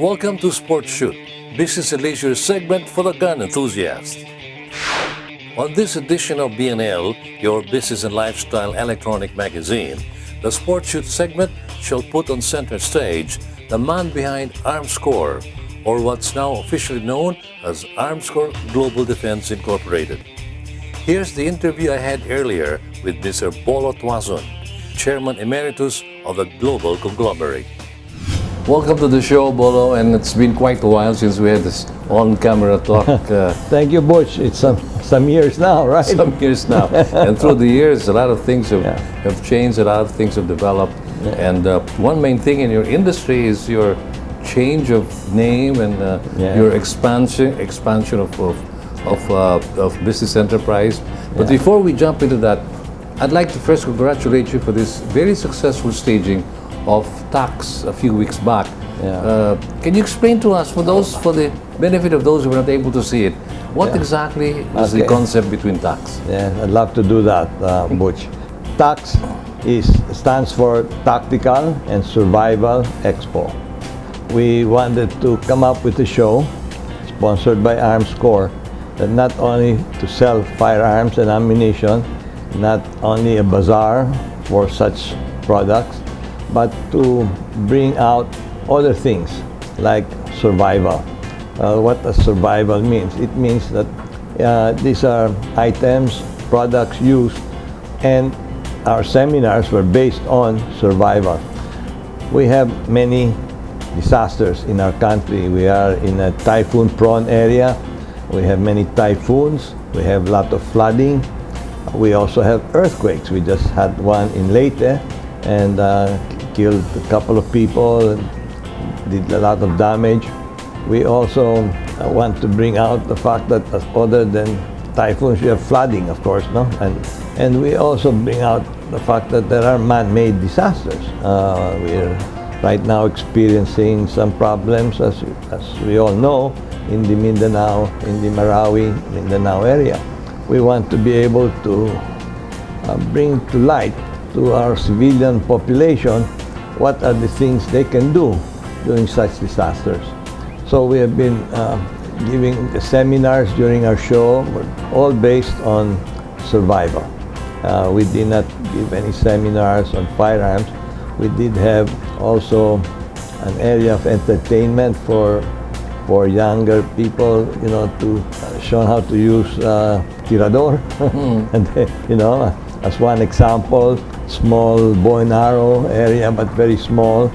Welcome to Sports Shoot, business and leisure segment for the gun enthusiast. On this edition of BNL, your business and lifestyle electronic magazine, the Sports Shoot segment shall put on center stage the man behind ARMSCOR, or what's now officially known as ARMSCOR Global Defense Inc. Here's the interview I had earlier with Mr. Bolo Tuason, Chairman Emeritus of the global conglomerate. Welcome to the show, Bolo, and it's been quite a while since we had this on-camera talk. Thank you, Butch. It's some years now, right? Some years now. And through the years, a lot of things have changed, a lot of things have developed. Yeah. And one main thing in your industry is your change of name and your expansion of business enterprise. But before we jump into that, I'd like to first congratulate you for this very successful staging of TACS a few weeks back. Can you explain to us, for the benefit of those who were not able to see it, what exactly is the concept between TACS? Yeah, I'd love to do that, Butch. TACS stands for Tactical and Survival Expo. We wanted to come up with a show sponsored by ARMSCOR that not only to sell firearms and ammunition, not only a bazaar for such products, but to bring out other things like survival. What does survival means? It means that these are items, products used, and our seminars were based on survival. We have many disasters in our country. We are in a typhoon-prone area. We have many typhoons. We have a lot of flooding. We also have earthquakes. We just had one in Leyte and killed a couple of people and did a lot of damage. We also want to bring out the fact that other than typhoons, we have flooding, of course, no? And we also bring out the fact that there are man-made disasters. We're right now experiencing some problems, as we all know, in the Mindanao, in the Marawi, Mindanao area. We want to be able to bring to light to our civilian population what are the things they can do during such disasters. So we have been giving the seminars during our show, all based on survival. We did not give any seminars on firearms. We did have also an area of entertainment for younger people, you know, to show how to use tirador. And you know, as one example, small bow and arrow area, but very small.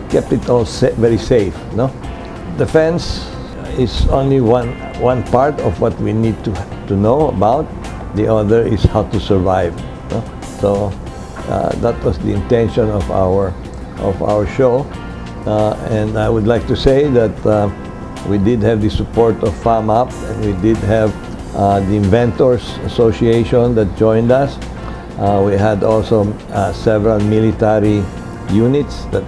Kept it all very safe. No, defense is only one part of what we need to know about. The other is how to survive. No? So that was the intention of our show, and I would like to say that we did have the support of FAMAP, and we did have the Inventors Association that joined us. We had also several military units that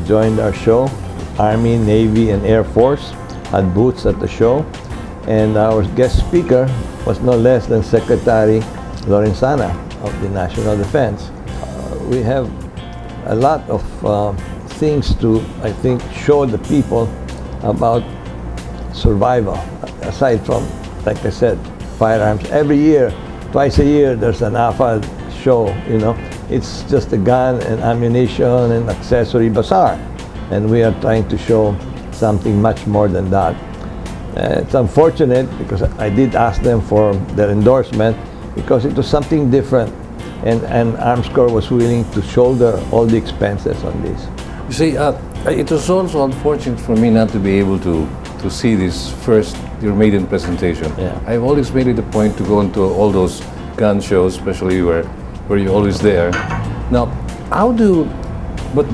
joined our show. Army, Navy, and Air Force had booths at the show. And our guest speaker was no less than Secretary Lorenzana of the National Defense. We have a lot of things to, I think, show the people about survival. Aside from, like I said, firearms. Every year, twice a year, there's an AFAD show, you know. It's just a gun and ammunition and accessory bazaar. And we are trying to show something much more than that. It's unfortunate because I did ask them for their endorsement because it was something different. And ARMSCOR was willing to shoulder all the expenses on this. You see, it was also unfortunate for me not to be able to see this first, your maiden presentation. Yeah. I've always made it a point to go into all those gun shows, especially where you're always there. Now, how do, but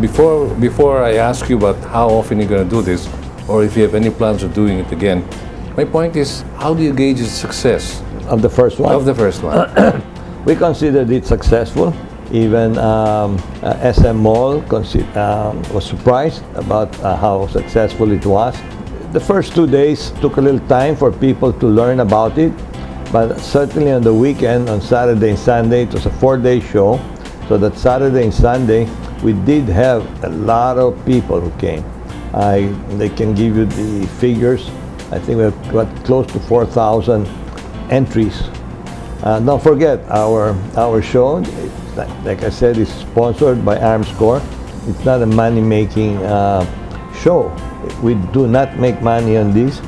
before I ask you about how often you're going to do this, or if you have any plans of doing it again, my point is, how do you gauge the success of the first one? Of the first one. We considered it successful. Even SM Mall was surprised about how successful it was. The first 2 days took a little time for people to learn about it, but certainly on the weekend, on Saturday and Sunday, it was a 4-day show. So that Saturday and Sunday, we did have a lot of people who came. They can give you the figures. I think we've got close to 4,000 entries. Don't forget, our show, like I said, is sponsored by ARMSCOR. It's not a money-making show. We do not make money on this.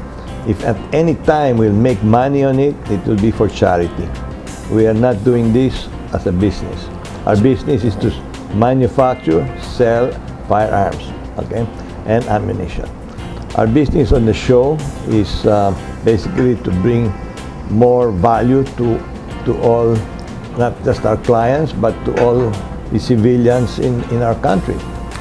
If at any time we'll make money on it, it will be for charity. We are not doing this as a business. Our business is to manufacture, sell firearms, okay, and ammunition. Our business on the show is basically to bring more value to all, not just our clients, but to all the civilians in our country.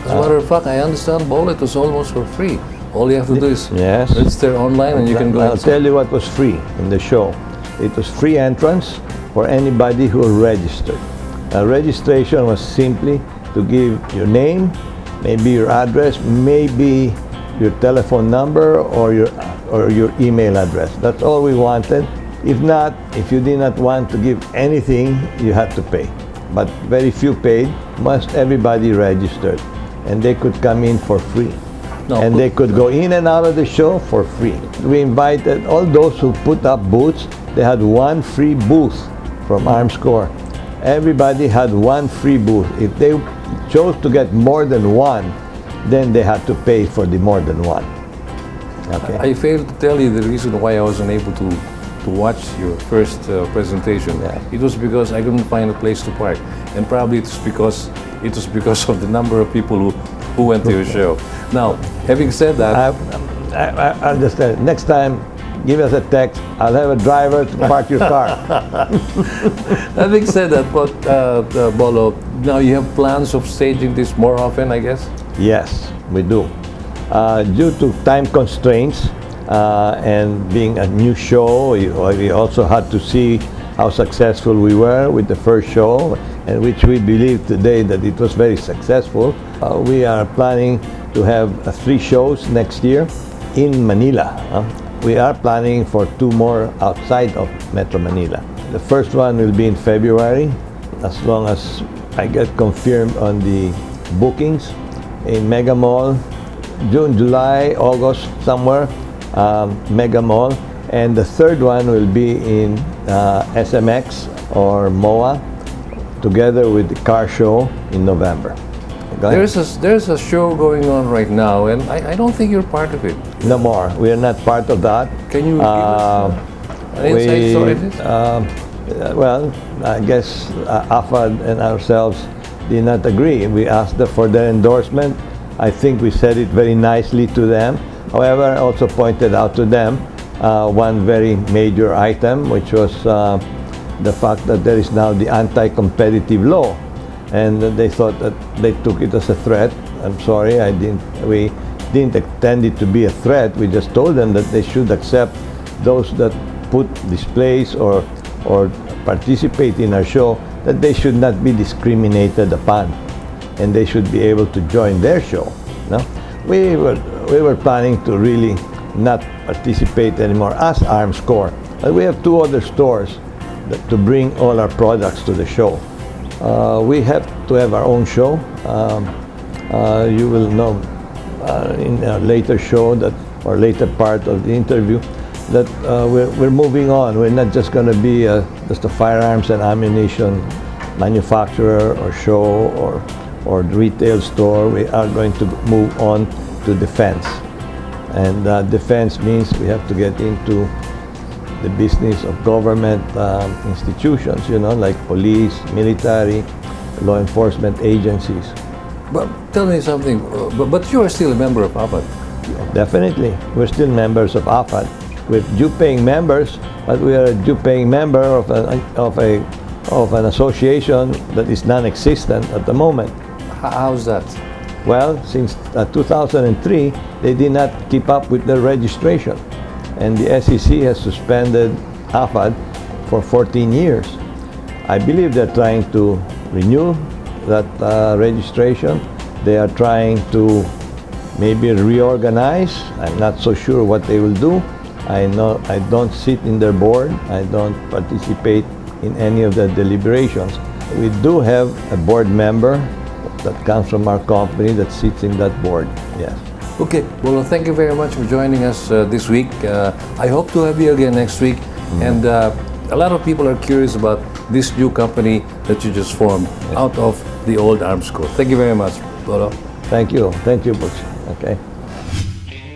As a matter of fact, I understand, Bolo, it was almost for free. All you have to do is yes, register online and you can go. I'll tell you what was free in the show. It was free entrance for anybody who registered. Registration was simply to give your name, maybe your address, maybe your telephone number or your email address. That's all we wanted. If not, if you did not want to give anything, you had to pay. But very few paid. Most everybody registered, and they could come in for free. No, and they could go in and out of the show for free. We invited all those who put up booths. They had one free booth from ARMSCOR. Everybody had one free booth. If they chose to get more than one, then they had to pay for the more than one. Okay. I failed to tell you the reason why I wasn't able to watch your first presentation. Yeah. It was because I couldn't find a place to park, and probably it was because of the number of people who went to your show. Now, having said that, I understand. Next time, give us a text. I'll have a driver to park your car. having said that, but Bolo, now you have plans of staging this more often, I guess. Yes, we do. Due to time constraints and being a new show, we also had to see how successful we were with the first show, and which we believe today that it was very successful. We are planning to have 3 shows next year in Manila. We are planning for 2 more outside of Metro Manila. The first one will be in February, as long as I get confirmed on the bookings in Mega Mall. June, July, August, somewhere, Mega Mall. And the third one will be in SMX or MOA, together with the car show in November. There's a show going on right now, and I don't think you're part of it. No more. We are not part of that. Can you give us an insight story of this? Well, I guess AFAD and ourselves did not agree. We asked them for their endorsement. I think we said it very nicely to them. However, I also pointed out to them one very major item, which was the fact that there is now the anti-competitive law. And they thought that they took it as a threat. I'm sorry, we didn't intend it to be a threat. We just told them that they should accept those that put displays or participate in our show, that they should not be discriminated upon, and they should be able to join their show. No? We were planning to really not participate anymore as ARMSCOR. But we have 2 other stores to bring all our products to the show. We have to have our own show. You will know in a later show or later part of the interview that we're moving on. We're not just going to be just a firearms and ammunition manufacturer or show or retail store. We are going to move on to defense. And defense means we have to get into the business of government institutions, like police, military, law enforcement agencies. But tell me something, but you are still a member of AFAD. Definitely. We're still members of AFAD. We're due-paying members, but we are a due-paying member of an association that is non-existent at the moment. How's that? Well, since 2003, they did not keep up with their registration. And the SEC has suspended AFAD for 14 years. I believe they're trying to renew that registration. They are trying to maybe reorganize. I'm not so sure what they will do. I don't sit in their board. I don't participate in any of the deliberations. We do have a board member that comes from our company that sits in that board. Yes. Okay, well, thank you very much for joining us this week. I hope to have you again next week. And a lot of people are curious about this new company that you just formed out of the old ARMSCOR. Thank you very much, Bolo. Thank you, Butch. Okay.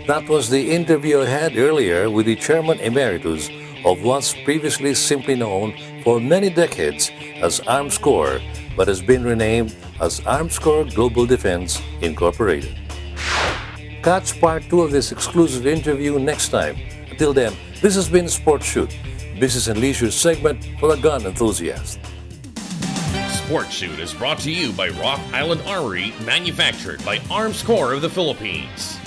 That was the interview I had earlier with the Chairman Emeritus of what's previously simply known for many decades as ARMSCOR, but has been renamed as ARMSCOR Global Defense Incorporated. Catch part 2 of this exclusive interview next time. Until then, this has been Sports Shoot, business and leisure segment for the gun enthusiast. Sports Shoot is brought to you by Rock Island Armory, manufactured by ARMSCOR of the Philippines.